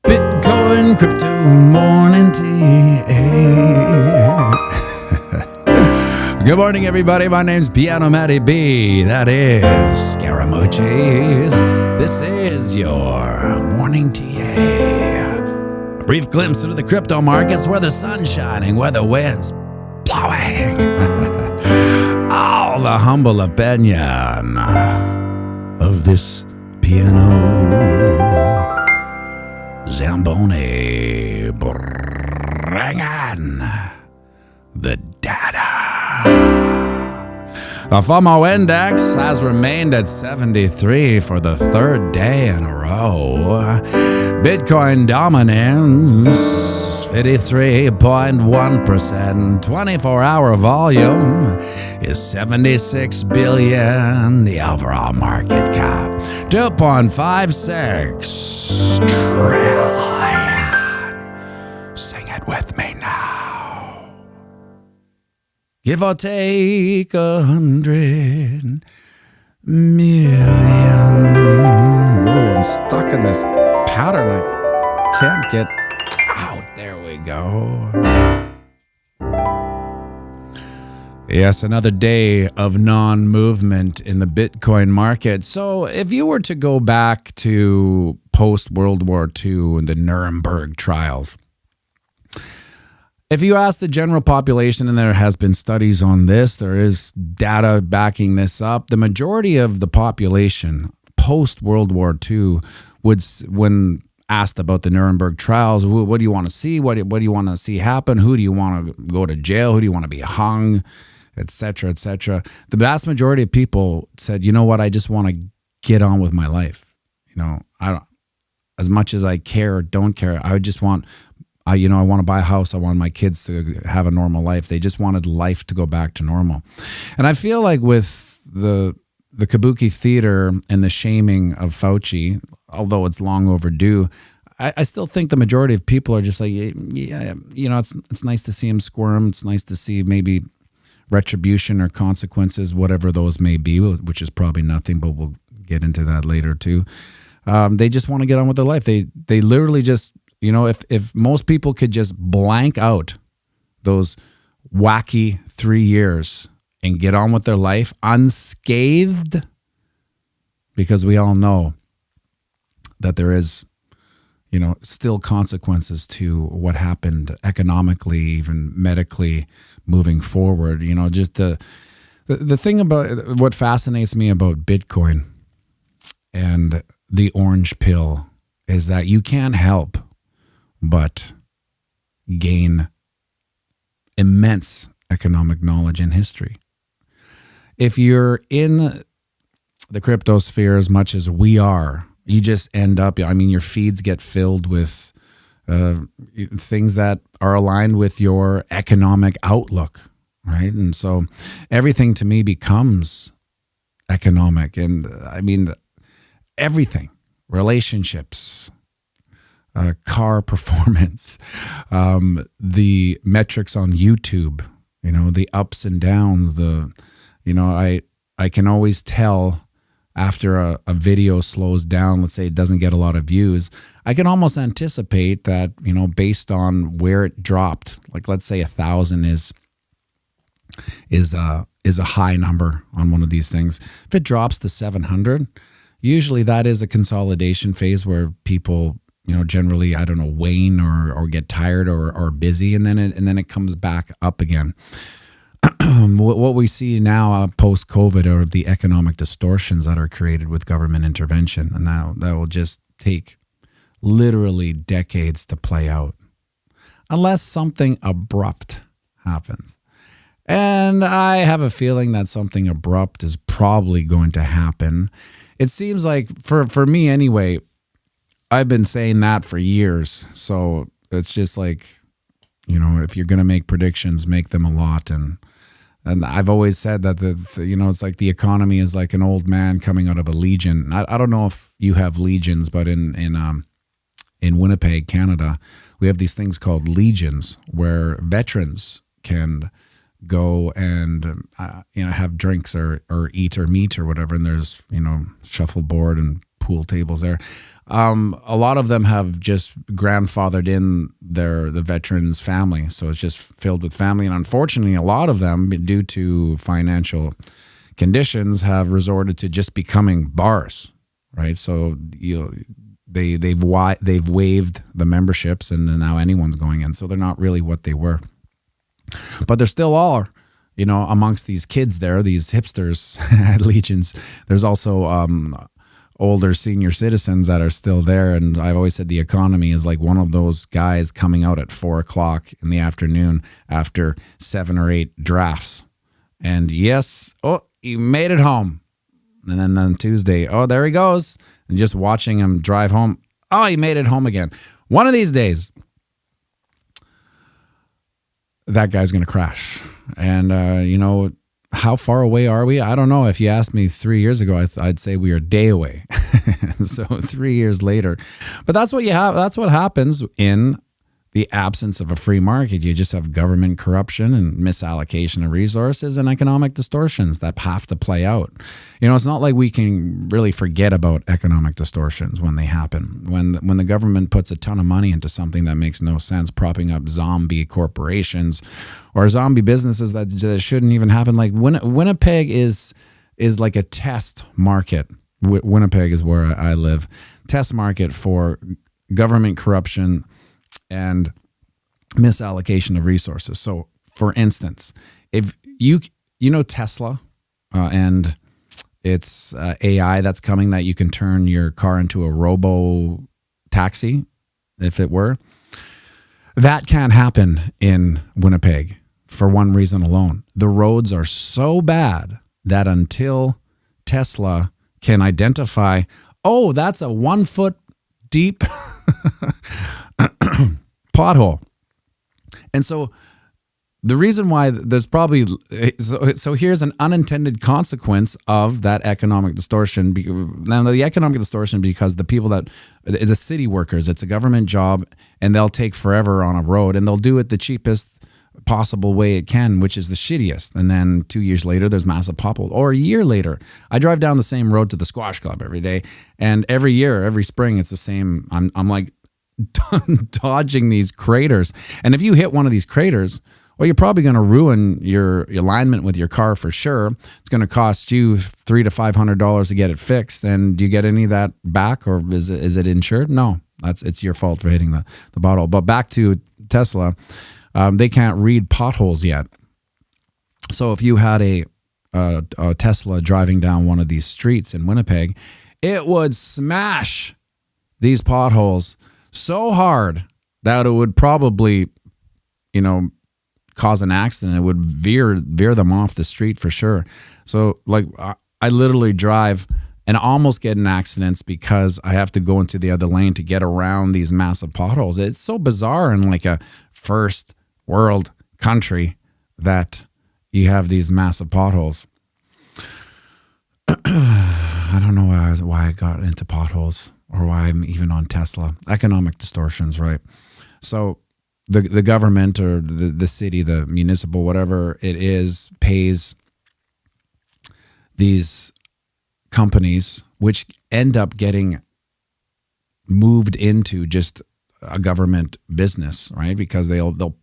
Bitcoin crypto morning tea. Good morning, everybody. My name's pianomattyb. That is Scaramucci's. This is your morning tea. A brief glimpse into the crypto markets where the sun's shining, where the wind's blowing. All the humble opinion of this piano Zamboni bringing the data. The FOMO index has remained at 73 for the third day in a row. Bitcoin dominance 53.1%. 24-hour volume is 76 billion. The overall market cap 2.56 trillion. Sing it with me now. Give or take 100 million. Whoa, I'm stuck in this pattern. I can't get out. There we go. Yes, another day of non-movement in the Bitcoin market. So if you were to go back to post-World War II and the Nuremberg trials, if you ask the general population, and there has been studies on this, there is data backing this up, the majority of the population post-World War II would, when asked about the Nuremberg trials, what do you want to see? What do you want to see happen? Who do you want to go to jail? Who do you want to be hung? Et cetera, et cetera. The vast majority of people said, you know what, I just want to get on with my life. You know, I don't, as much as I care or don't care, I just want, I want to buy a house. I want my kids to have a normal life. They just wanted life to go back to normal. And I feel like with the Kabuki theater and the shaming of Fauci, although it's long overdue, I still think the majority of people are just like, yeah, it's nice to see him squirm. It's nice to see maybe retribution or consequences, whatever those may be, which is probably nothing, but we'll get into that later too. They just want to get on with their life. They literally just, if most people could just blank out those wacky 3 years and get on with their life unscathed, because we all know that there is, still consequences to what happened economically, even medically moving forward. Just the thing about what fascinates me about Bitcoin and the orange pill is that you can't help but gain immense economic knowledge and history. If you're in the crypto sphere as much as we are, you just end up, your feeds get filled with things that are aligned with your economic outlook, right? And so everything to me becomes economic. And everything, relationships, car performance, the metrics on YouTube, the ups and downs, I can always tell after a video slows down, let's say it doesn't get a lot of views, I can almost anticipate that, based on where it dropped, like let's say 1,000 is a high number on one of these things. If it drops to 700, usually that is a consolidation phase where people, generally, wane or get tired or busy, and then it comes back up again. What we see now post-COVID are the economic distortions that are created with government intervention. And now that will just take literally decades to play out unless something abrupt happens. And I have a feeling that something abrupt is probably going to happen. It seems like, for me anyway, I've been saying that for years. So it's just like, if you're going to make predictions, make them a lot. And I've always said that it's like the economy is like an old man coming out of a legion. I don't know if you have legions, but in Winnipeg, Canada, we have these things called legions where veterans can go and have drinks or eat or meat or whatever, and there's shuffleboard and pool tables there. A lot of them have just grandfathered in the veterans' family, so it's just filled with family. And unfortunately, a lot of them, due to financial conditions, have resorted to just becoming bars, right? So they've waived the memberships, and now anyone's going in. So they're not really what they were, but they're still all, amongst these kids there, these hipsters at Legions. There's also older senior citizens that are still there. And I've always said the economy is like one of those guys coming out at 4:00 in the afternoon after 7 or 8 drafts. And yes, he made it home. And then on Tuesday, there he goes. And just watching him drive home. He made it home again. One of these days, that guy's going to crash. And, how far away are we? I don't know. If you asked me 3 years ago, I'd say we are a day away. So 3 years later. But that's what you have. That's what happens in the absence of a free market. You just have government corruption and misallocation of resources and economic distortions that have to play out. It's not like we can really forget about economic distortions when they happen. When the government puts a ton of money into something that makes no sense, propping up zombie corporations or zombie businesses that shouldn't even happen. Like Winnipeg is like a test market. Winnipeg is where I live. Test market for government corruption and misallocation of resources. So, for instance, if you Tesla and it's AI that's coming, that you can turn your car into a robo taxi, if it were, that can't happen in Winnipeg for one reason alone. The roads are so bad that until Tesla can identify, that's a 1 foot deep pothole. And so the reason why there's probably, so here's an unintended consequence of that economic distortion. Now the economic distortion, because the people the city workers, it's a government job and they'll take forever on a road and they'll do it the cheapest possible way it can, which is the shittiest. And then 2 years later, there's massive pothole. Or a year later, I drive down the same road to the squash club every day. And every year, every spring, it's the same. I'm like dodging these craters. And if you hit one of these craters, you're probably going to ruin your alignment with your car for sure. It's going to cost you $300 to $500 to get it fixed. And do you get any of that back, or is it insured? No, it's your fault for hitting the bottle. But back to Tesla. They can't read potholes yet. So if you had a Tesla driving down one of these streets in Winnipeg, it would smash these potholes so hard that it would probably, cause an accident. It would veer them off the street for sure. So like I literally drive and almost get in accidents because I have to go into the other lane to get around these massive potholes. It's so bizarre in like a first world country that you have these massive potholes. I don't know why I got into potholes or why I'm even on Tesla. Economic distortions, right? So the government or the city, the municipal, whatever it is, pays these companies, which end up getting moved into just a government business, right? Because they'll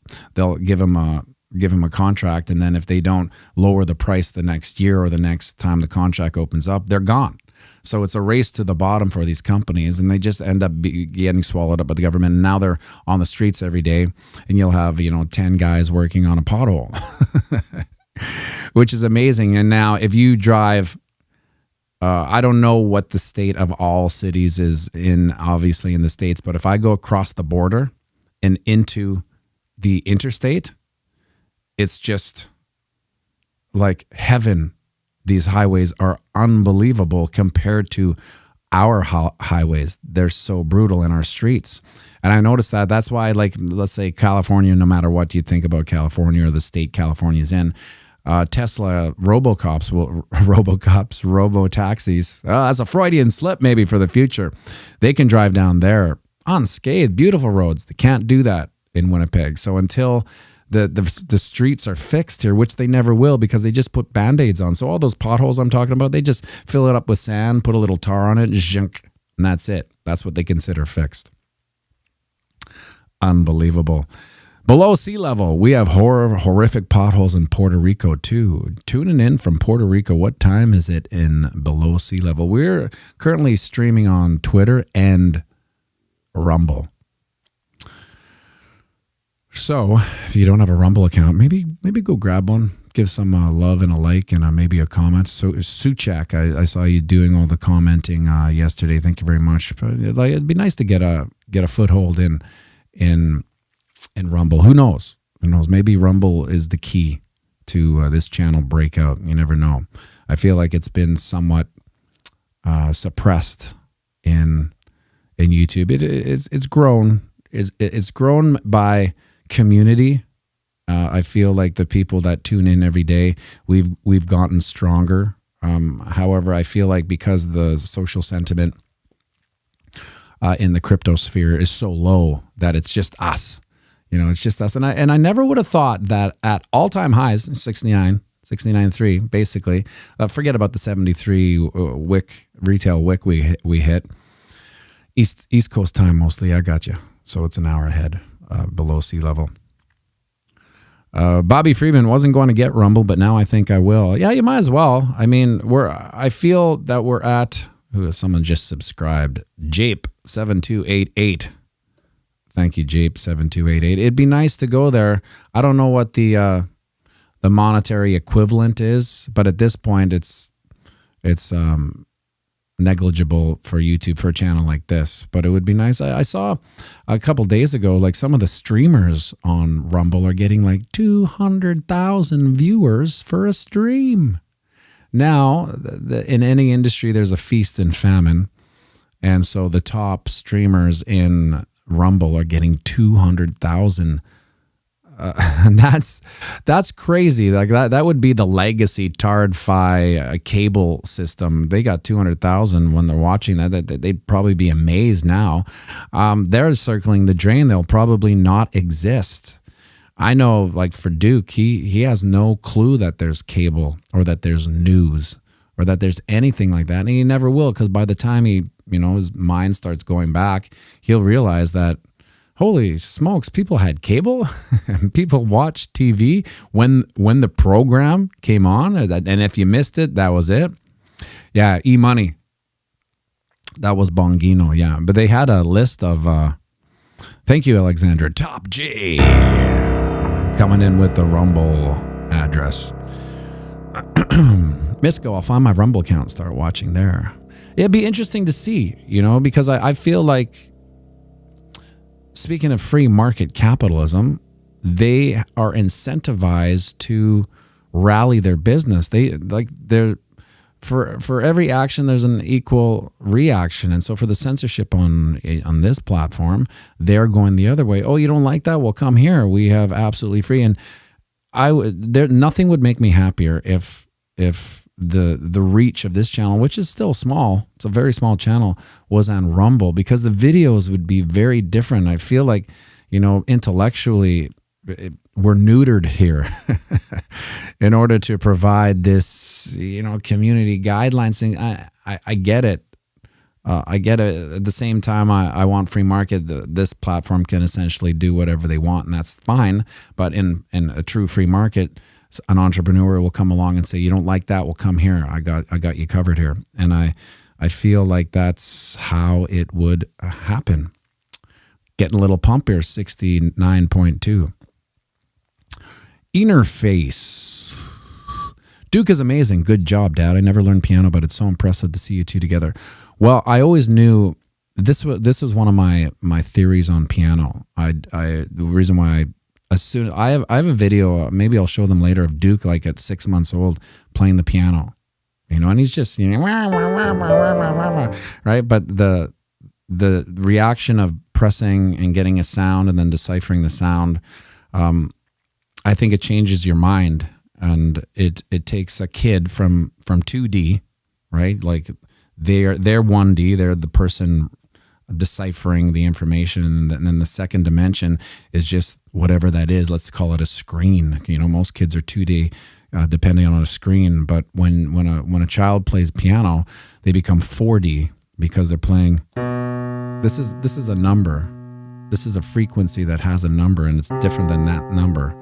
give them a contract, and then if they don't lower the price the next year or the next time the contract opens up, they're gone. So it's a race to the bottom for these companies, and they just end up getting swallowed up by the government. And now they're on the streets every day, and you'll have 10 guys working on a pothole, which is amazing. And now if you drive, I don't know what the state of all cities is in, obviously in the States, but if I go across the border and into the interstate, it's just like heaven. These highways are unbelievable compared to our highways. They're so brutal in our streets. And I noticed that. That's why, like, let's say California, no matter what you think about California or the state California's in, Tesla robo-taxis. That's a Freudian slip maybe for the future. They can drive down there unscathed, beautiful roads. They can't do that in Winnipeg. So until the streets are fixed here, which they never will because they just put Band-Aids on. So all those potholes I'm talking about, they just fill it up with sand, put a little tar on it, zhunk, And that's it. That's what they consider fixed. Unbelievable. Below sea level, we have horrific potholes in Puerto Rico too. Tuning in from Puerto Rico, what time is it in below sea level? We're currently streaming on Twitter and Rumble. So if you don't have a Rumble account, maybe go grab one. Give some love and a like and maybe a comment. So Suchak, I saw you doing all the commenting yesterday. Thank you very much. But it'd be nice to get a foothold in Rumble. Who knows? Who knows? Maybe Rumble is the key to this channel breakout. You never know. I feel like it's been somewhat suppressed in YouTube. It's grown. It's grown by community. I feel like the people that tune in every day, we've gotten stronger. However, I feel like because the social sentiment in the crypto sphere is so low that it's just us. It's just us. And I never would have thought that at all-time highs, 69.3, basically, forget about the 73 retail wick we hit. East Coast time mostly, I got you. So it's an hour ahead below sea level. Bobby Freeman wasn't going to get Rumble, but now I think I will. Yeah, you might as well. I mean, I feel that we're at, someone just subscribed, Jape7288. Thank you, Jape7288. It'd be nice to go there. I don't know what the monetary equivalent is, but at this point it's negligible for YouTube for a channel like this, but it would be nice. I saw a couple days ago, like some of the streamers on Rumble are getting like 200,000 viewers for a stream. Now, in any industry, there's a feast and famine. And so the top streamers in Rumble are getting 200,000. And that's crazy. Like that would be the legacy Tard-Fi cable system. They got 200,000 when they're watching that. They'd probably be amazed now. They're circling the drain. They'll probably not exist. I know, like for Duke, he has no clue that there's cable or that there's news or that there's anything like that, and he never will, because by the time his mind starts going back, he'll realize that, holy smokes, people had cable and people watched TV when the program came on. And if you missed it, that was it. Yeah, E-Money. That was Bongino, yeah. But they had a list of, thank you, Alexandra, Top J, coming in with the Rumble address. Misco, I'll find my Rumble account and start watching there. It'd be interesting to see, because I feel like, speaking of free market capitalism, they are incentivized to rally their business. For every action, there's an equal reaction. And so for the censorship on this platform, they're going the other way. Oh, you don't like that? Well, come here. We have absolutely free. And nothing would make me happier if the reach of this channel, which is still small, it's a very small channel, was on Rumble, because the videos would be very different. I feel like, intellectually, we're neutered here in order to provide this, community guidelines thing. I get it. I get it. At the same time, I want free market. This platform can essentially do whatever they want, and that's fine. But in a true free market, an entrepreneur will come along and say, you don't like that? Well, come here. I got you covered here. And I feel like that's how it would happen. Getting a little pump here, 69.2. Inner Face. Duke is amazing. Good job, Dad. I never learned piano, but it's so impressive to see you two together. Well, I always knew this was one of my theories on piano. The reason why I have a video, maybe I'll show them later, of Duke like at 6 months old playing the piano, and he's just right. But the reaction of pressing and getting a sound and then deciphering the sound, I think it changes your mind, and it takes a kid from 2D, right? Like they're 1D, they're the person deciphering the information, and then the second dimension is just whatever that is. Let's call it a screen. Most kids are 2D, depending on a screen. But when a child plays piano, they become 4D, because they're playing. This is a number. This is a frequency that has a number, and it's different than that number.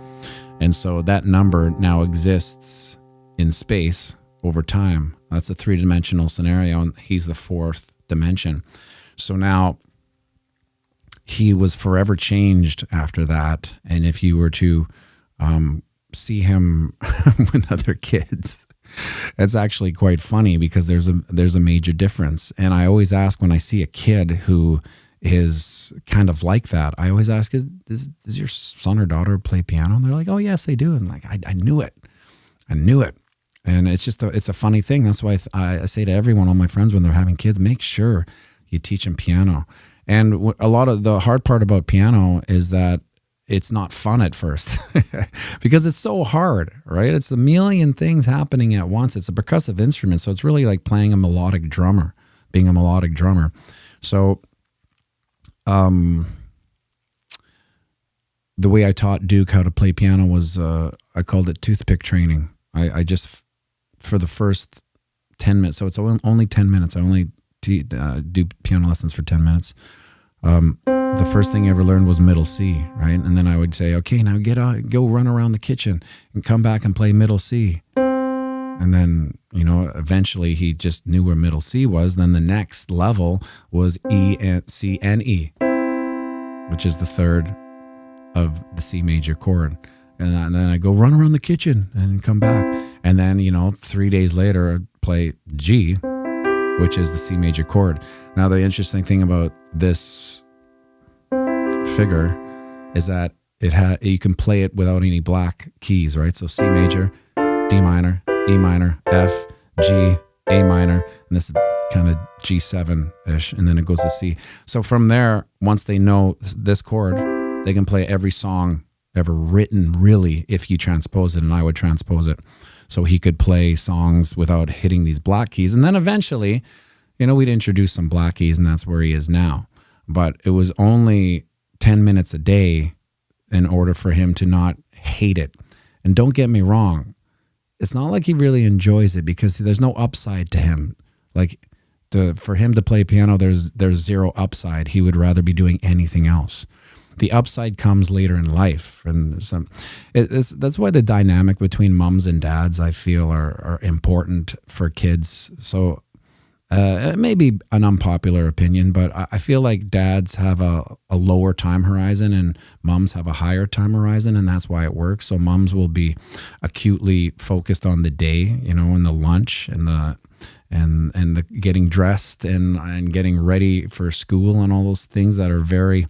And so that number now exists in space over time. That's a 3-dimensional scenario, and he's the 4th dimension. So now he was forever changed after that. And if you were to see him with other kids, it's actually quite funny because there's a major difference. And I always ask when I see a kid who is kind of like that, I always ask, does your son or daughter play piano? And they're like, oh yes, they do. And like, I knew it. And it's just it's a funny thing. That's why I say to everyone, all my friends, when they're having kids, make sure you teach them piano. And a lot of the hard part about piano is that it's not fun at first because it's so hard, right? It's a million things happening at once. It's a percussive instrument. So it's really like playing a melodic drummer, being a melodic drummer. So the way I taught Duke how to play piano was I called it toothpick training. I just, for the first 10 minutes, so it's only 10 minutes. I only do piano lessons for 10 minutes. The first thing I ever learned was middle C, right? And then I would say, okay, now go run around the kitchen and come back and play middle C. And then, eventually he just knew where middle C was. Then the next level was E and C and E, which is the 3rd of the C major chord. And then I go run around the kitchen and come back. And then, 3 days later, I'd play G, which is the C major chord. Now, the interesting thing about this figure is that you can play it without any black keys, right? So C major, D minor, E minor, F, G, A minor, and this is kind of G7-ish, and then it goes to C. So from there, once they know this chord, they can play every song ever written, really, if you transpose it, and I would transpose it. So he could play songs without hitting these black keys. And then eventually, we'd introduce some black keys, and that's where he is now. But it was only 10 minutes a day in order for him to not hate it. And don't get me wrong, it's not like he really enjoys it because there's no upside to him. Like for him to play piano, there's zero upside. He would rather be doing anything else. The upside comes later in life, and that's why the dynamic between mums and dads, I feel, are important for kids. So it may be an unpopular opinion, but I feel like dads have a lower time horizon and mums have a higher time horizon, and that's why it works. So mums will be acutely focused on the day, and the lunch and the getting dressed and getting ready for school and all those things that are very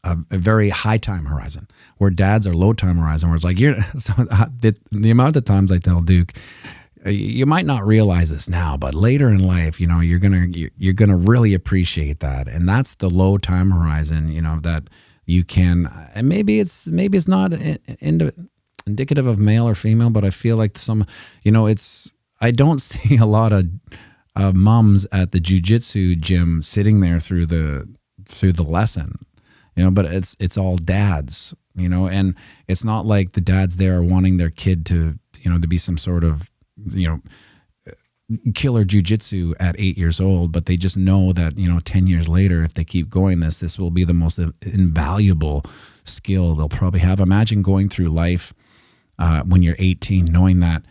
a very high time horizon, where dads are low time horizon, where it's like the amount of times I tell Duke, you might not realize this now, but later in life, you're gonna really appreciate that, and that's the low time horizon, that you can. And maybe it's not indicative of male or female, but I feel like I don't see a lot of moms at the jiu-jitsu gym sitting there through the lesson, but it's all dads, and it's not like the dads there are wanting their kid to be some sort of killer jiu-jitsu at 8 years old, but they just know that 10 years later, if they keep going this will be the most invaluable skill they'll probably have. Imagine going through life when you're 18 knowing that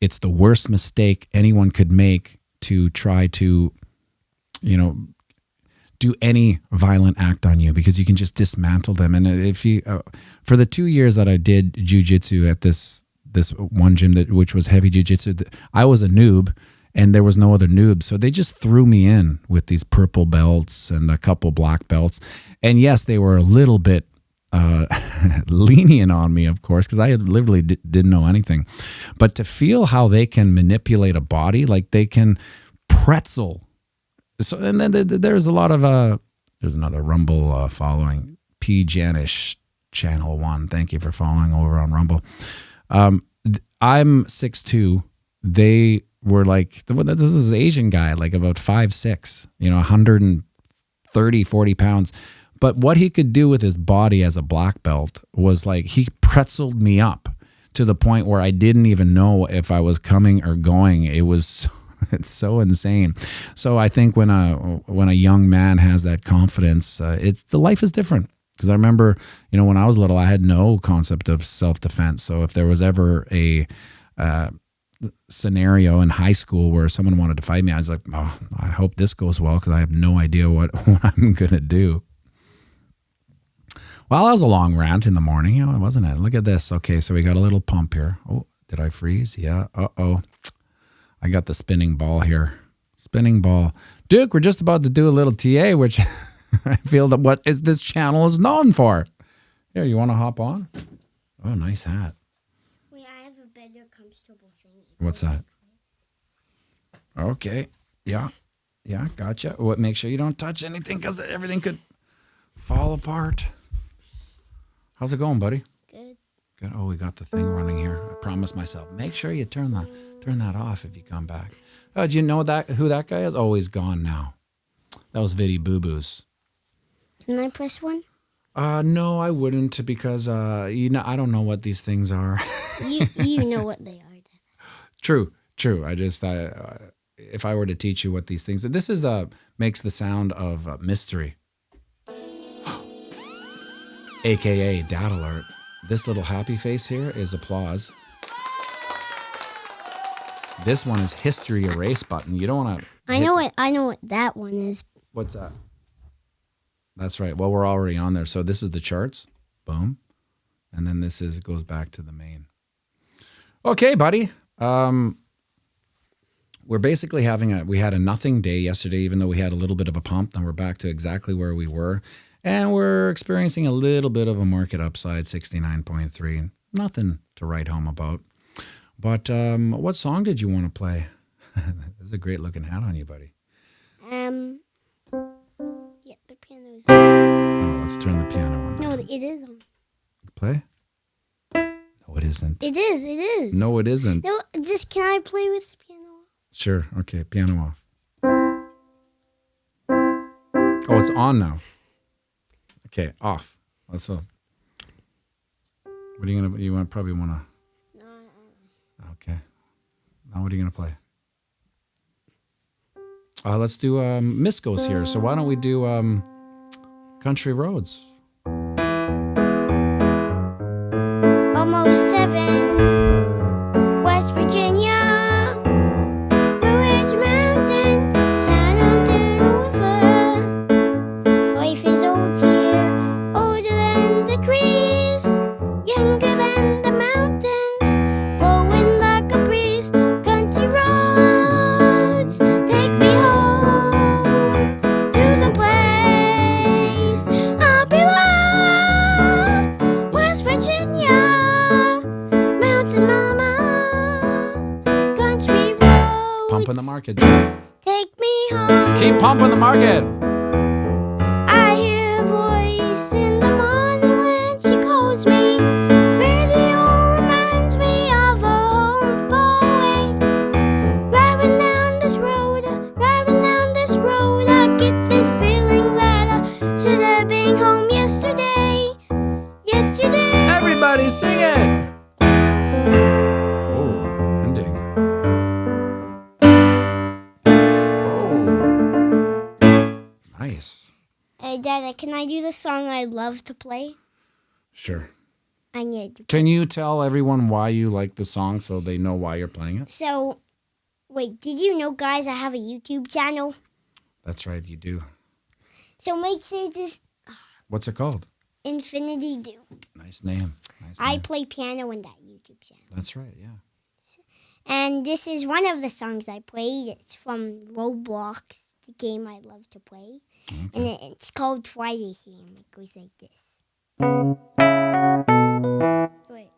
it's the worst mistake anyone could make to try to do any violent act on you, because you can just dismantle them. And if you for the 2 years that I did jiu-jitsu at this one gym which was heavy jiu-jitsu, I was a noob and there was no other noobs, so they just threw me in with these purple belts and a couple black belts. And yes, they were a little bit lenient on me, of course, because I literally didn't know anything. But to feel how they can manipulate a body, like they can pretzel. So, and then there's a lot of there's another Rumble following, P Janish Channel 1. Thank you for following over on Rumble. I'm 6'2". They were like, this is an Asian guy, like about 5'6", 130, 40 pounds. But what he could do with his body as a black belt was like, he pretzeled me up to the point where I didn't even know if I was coming or going. It was It's so insane. So I think when a young man has that confidence, the life is different. Because I remember, when I was little, I had no concept of self-defense. So if there was ever a scenario in high school where someone wanted to fight me, I was like, oh, I hope this goes well because I have no idea what I'm going to do. Well, that was a long rant in the morning, wasn't it? Look at this. Okay, so we got a little pump here. Oh, did I freeze? Yeah. Uh-oh. I got the spinning ball here. Spinning ball. Duke, we're just about to do a little TA, which I feel that what is this channel is known for. Here, you want to hop on? Oh, nice hat. Wait, I have a better comfortable thing. What's that? Okay. Yeah, gotcha. Make sure you don't touch anything because everything could fall apart. How's it going, buddy? Good. Good. Oh, we got the thing running here. I promised myself, make sure you turn that off if you come back. Oh, do you know who that guy is? Oh, he's gone now. That was Viddy Boo Boos. Can I press one? No, I wouldn't because I don't know what these things are. you know what they are. True. I just if I were to teach you what these things are, this is makes the sound of mystery, aka dad alert. This little happy face here is applause. This one is history erase button. You don't want to. I know what that one is. What's that? That's right. Well, we're already on there. So this is the charts. Boom. And then goes back to the main. Okay, buddy. We're basically we had a nothing day yesterday, even though we had a little bit of a pump. Then we're back to exactly where we were. And we're experiencing a little bit of a market upside, 69.3. Nothing to write home about. But what song did you want to play? That's a great looking hat on you, buddy. Yeah, the piano's on. No, let's turn the piano on. No, it is on. Play? No, it isn't. It is. No, it isn't. No, can I play with the piano? Sure. Okay, piano off. Oh, it's on now. Okay, off. What are you gonna? You probably wanna. No. Okay. Now what are you gonna play? Let's do Misco's here. So why don't we do Country Roads? Almost 7, West Virginia. Pumping the market. Take me home. Keep pumping the market. I hear a voice in the morning when she calls me. Radio reminds me of a home far away. Driving down this road, I get this feeling that I should have been home yesterday. Everybody sing it. Hey, Dad, can I do the song I love to play? Sure. I need to. Can you tell everyone why you like the song so they know why you're playing it? So, wait, did you know, guys, I have a YouTube channel? That's right, you do. So make sure this... What's it called? Infinity Duke. Nice name. I play piano in that YouTube channel. That's right, yeah. And this is one of the songs I played. It's from Roblox, the game I love to play. Okay. And it's called Friday Game. It goes like this. Wait.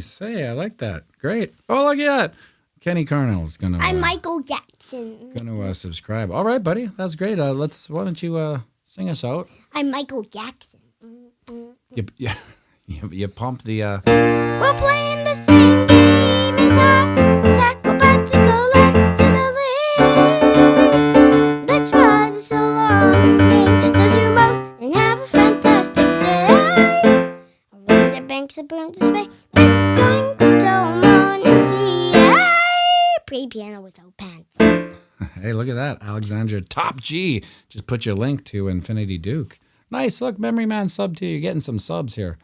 Nice. Hey, I like that. Great. Oh, look at that. Kenny Carnell's gonna. I'm Michael Jackson. Gonna subscribe. All right, buddy. That's great. Why don't you sing us out? I'm Michael Jackson. You pump the. We're playing the same game as our acrobatical act to the lift. That's why the so long game. So zoom out and have a fantastic day. Around the banks of boom to space. Bitcoin, crypto, money, play piano without pants. Hey, look at that. Alexandra Top G. Just put your link to Infinity Duke. Nice. Look, Memory Man sub to you. You're getting some subs here.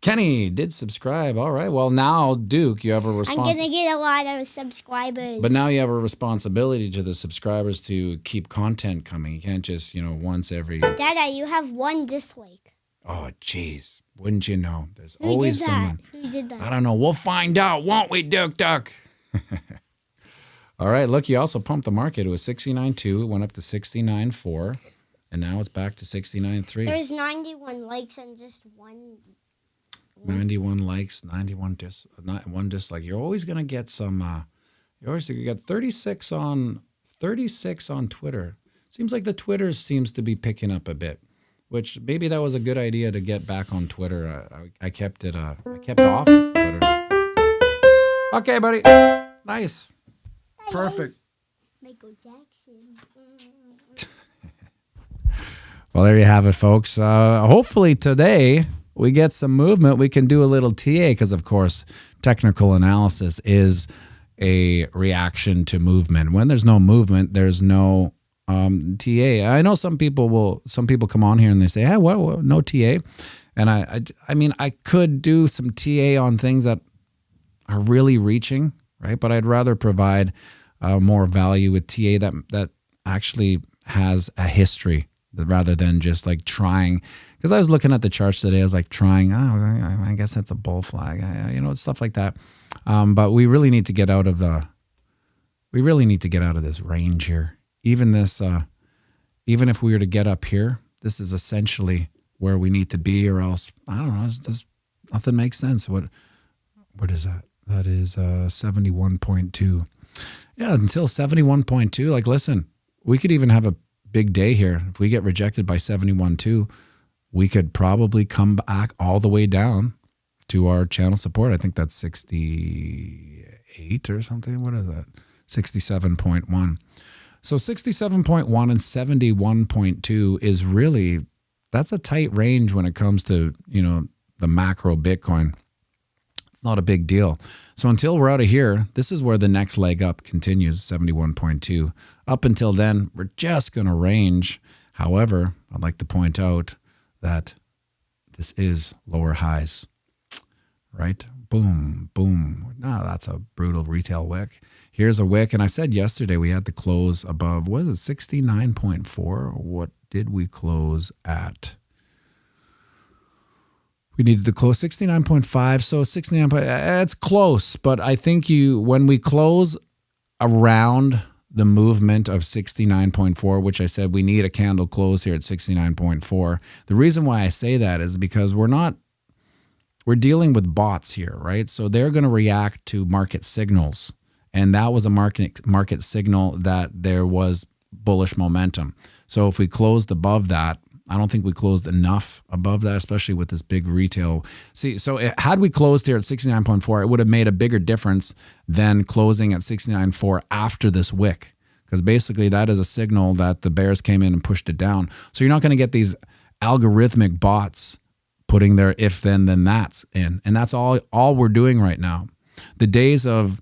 Kenny did subscribe. All right. Well, now, Duke, you have a I'm responsibility. going to get a lot of subscribers. But now you have a responsibility to the subscribers to keep content coming. You can't just, once every. Dada, you have one dislike. Oh, jeez. Wouldn't you know? There's Who always did that? someone. Who did that? I don't know. We'll find out, won't we, Duke Duck? All right. Look, you also pumped the market. It was 69.2. It went up to 69.4. And now it's back to 69.3. There's 91 likes and just one. 91 likes, 91 one dislike. You're always going to get some. You got 36 on Twitter. Seems like the Twitter seems to be picking up a bit, which maybe that was a good idea to get back on Twitter. I kept it. I kept off Twitter. Okay, buddy. Nice. Perfect. Michael Jackson. Well, there you have it, folks. Hopefully today we get some movement. We can do a little TA because, of course, technical analysis is a reaction to movement. When there's no movement, there's no TA. I know some people come on here and they say, "Hey, what no TA?" And I mean, I could do some TA on things that are really reaching, right? But I'd rather provide more value with TA that actually has a history rather than just like trying. Because I was looking at the charts today, I was like trying. Oh, I guess that's a bull flag, stuff like that. But we really need to get out of this range here. Even if we were to get up here, this is essentially where we need to be, or else I don't know. Nothing makes sense. What is that? That is 71.2. Yeah, until 71.2. Like, listen, we could even have a big day here. If we get rejected by 71.2, we could probably come back all the way down to our channel support. I think that's 68 or something. What is that? 67.1. So 67.1 and 71.2 is really, that's a tight range when it comes to, the macro Bitcoin. It's not a big deal. So until we're out of here, this is where the next leg up continues, 71.2. Up until then, we're just going to range. However, I'd like to point out that this is lower highs, right? Boom, boom. No, that's a brutal retail wick. Here's a wick. And I said yesterday we had to close above, what is it, 69.4? What did we close at? We needed to close 69.5, so 69. It's close, but I think when we close around the movement of 69.4, which I said we need a candle close here at 69.4. The reason why I say that is because we're dealing with bots here, right? So they're going to react to market signals, and that was a market signal that there was bullish momentum. So if we closed above that, I don't think we closed enough above that, especially with this big retail. See, so had we closed here at 69.4, it would have made a bigger difference than closing at 69.4 after this wick, because basically that is a signal that the bears came in and pushed it down. So you're not going to get these algorithmic bots putting their if then that's in, and that's all we're doing right now. The days of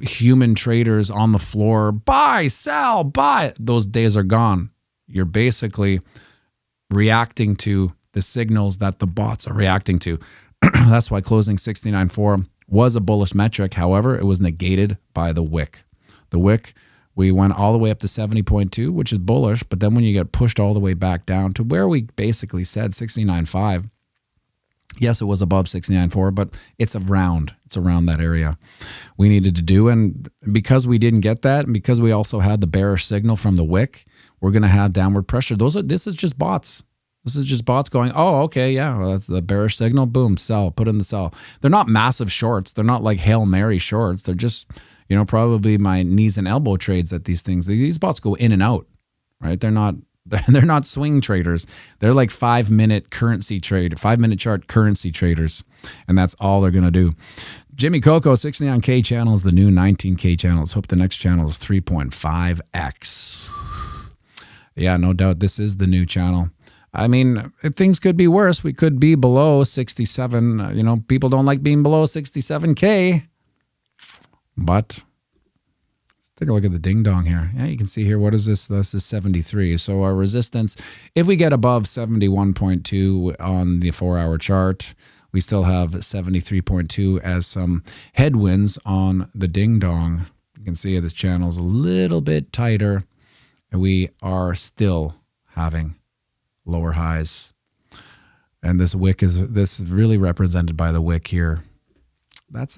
human traders on the floor, buy, sell, buy, those days are gone. You're basically reacting to the signals that the bots are reacting to. That's why closing 69.4 was a bullish metric. However, it was negated by the wick. The wick, we went all the way up to 70.2, which is bullish, but then when you get pushed all the way back down to where we basically said 69.5, yes, it was above 69.4, but it's around that area we needed to do. And because we didn't get that, and because we also had the bearish signal from the wick, we're going to have downward pressure. This is just bots. This is just bots going, oh, okay, yeah, well, that's the bearish signal. Boom, sell, put in the sell. They're not massive shorts. They're not like Hail Mary shorts. They're just, probably my knees and elbow trades at these things. These bots go in and out, right? They're not swing traders. They're like 5-minute currency trade, 5-minute chart currency traders. And that's all they're going to do. Jimmy Coco, 69K channel is the new 19K channel. Let's hope the next channel is 3.5X. Yeah, no doubt this is the new channel. I mean, things could be worse. We could be below 67. People don't like being below 67K. But let's take a look at the ding dong here. Yeah, you can see here, what is this? This is 73. So our resistance, if we get above 71.2 on the 4-hour chart, we still have 73.2 as some headwinds on the ding dong. You can see this channel's a little bit tighter. And we are still having lower highs. And this wick is really represented by the wick here. That's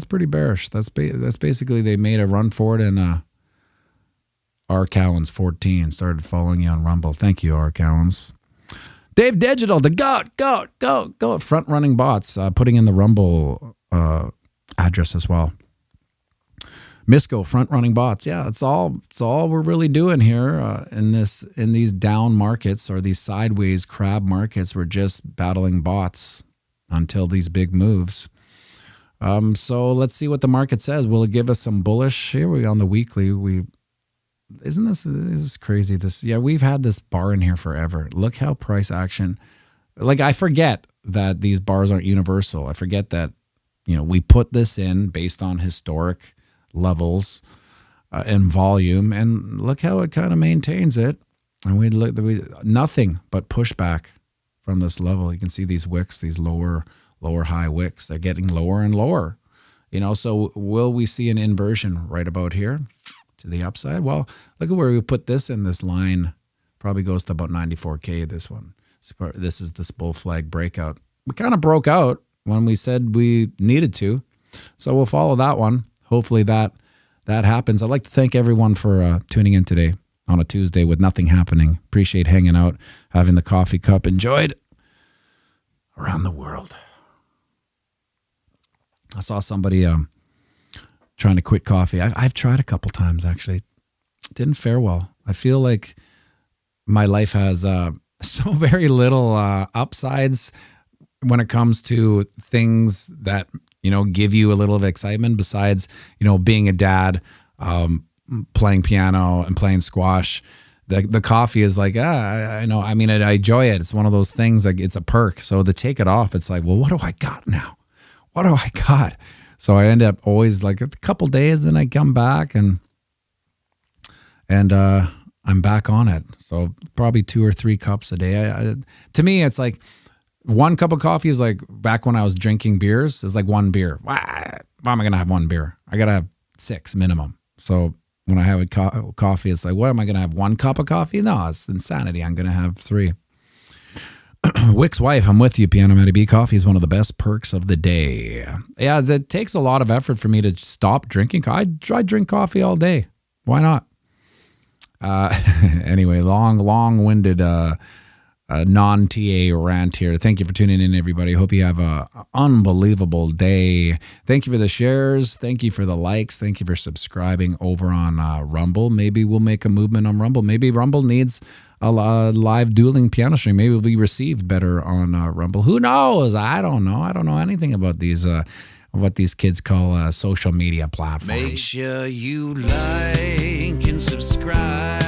pretty bearish. That's basically they made a run for it, and R. Cowens 14 started following you on Rumble. Thank you, R. Cowens. Dave Digital, the goat, front running bots, putting in the Rumble address as well. Misco, front running bots. Yeah, it's all we're really doing here in these down markets or these sideways crab markets. We're just battling bots until these big moves. So let's see what the market says. Will it give us some bullish? Here we on the weekly. This is crazy. We've had this bar in here forever. Look how price action. Like, I forget that these bars aren't universal. I forget that we put this in based on historic levels and volume, and look how it kind of maintains it. And we nothing but pushback from this level. You can see these wicks, these lower high wicks. They're getting lower and lower. So will we see an inversion right about here to the upside? Well, look at where we put this in. This line probably goes to about 94K. This one. This is this bull flag breakout. We kind of broke out when we said we needed to, so we'll follow that one. Hopefully that happens. I'd like to thank everyone for tuning in today on a Tuesday with nothing happening. Appreciate hanging out, having the coffee cup enjoyed around the world. I saw somebody trying to quit coffee. I've tried a couple times, actually. It didn't fare well. I feel like my life has so very little upsides when it comes to things that give you a little of excitement besides, being a dad, playing piano and playing squash. The coffee is like, I know. I mean, I enjoy it. It's one of those things, like it's a perk. So to take it off, it's like, well, what do I got now? What do I got? So I end up always like a couple days, then I come back and I'm back on it. So probably 2 or 3 cups a day. To me, it's like, 1 cup of coffee is like back when I was drinking beers. It's like 1 beer. Why am I going to have 1 beer? I got to have 6 minimum. So when I have a coffee, it's like, what am I going to have? 1 cup of coffee? No, it's insanity. I'm going to have 3. Wick's wife, I'm with you. Pianomattyb coffee is one of the best perks of the day. Yeah, it takes a lot of effort for me to stop drinking. I drink coffee all day. Why not? Anyway, long-winded non-TA rant here. Thank you for tuning in, everybody. Hope you have an unbelievable day. Thank you for the shares. Thank you for the likes. Thank you for subscribing over on Rumble. Maybe we'll make a movement on Rumble. Maybe Rumble needs a live dueling piano stream. Maybe we'll be received better on Rumble. Who knows? I don't know. I don't know anything about these what these kids call social media platforms. Make sure you like and subscribe.